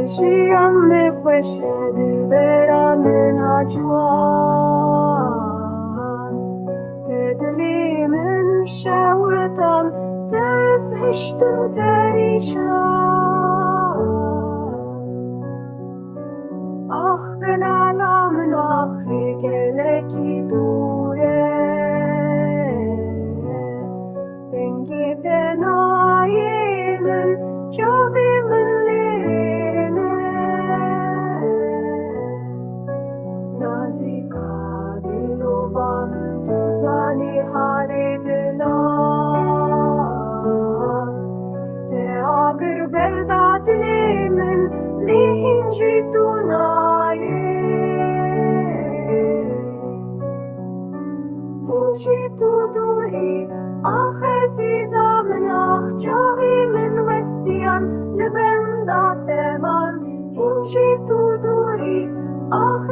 Yaşayan nefeşedi veranın acıvan Tedlimin şevtan tezhiştim perişan Ah delala min ahri geleki dure Dengi denayimin çavimin lirine Nazika dilovan tuzani halidilan Te agır berdadlimin lihinci tunaye Hinci tuduri ah aziza min ah javi min westiyan Libenda teman Hinci tuduri ah